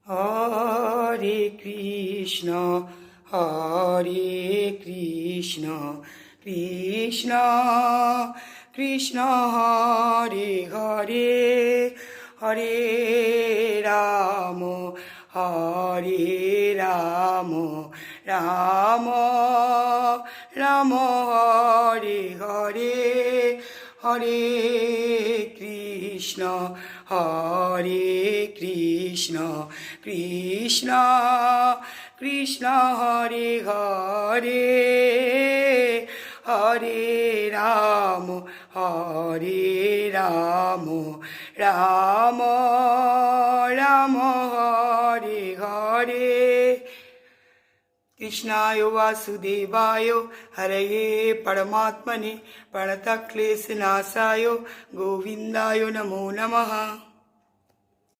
হরে কৃষ্ণ হরে কৃষ্ণ কৃষ্ণ কৃষ্ণ হরে হরে হরে রাম হরে রাম রাম রাম হরে হরে হরে কৃষ্ণ হরে কৃষ্ণ কৃষ্ণ কৃষ্ণ হরে হরে হরে রাম রাম রাম হরে হরে कृष्णाय वासुदेवाय हरये परमात्मने प्रणतक्लेशनाशाय गोविन्दाय नमो नमः।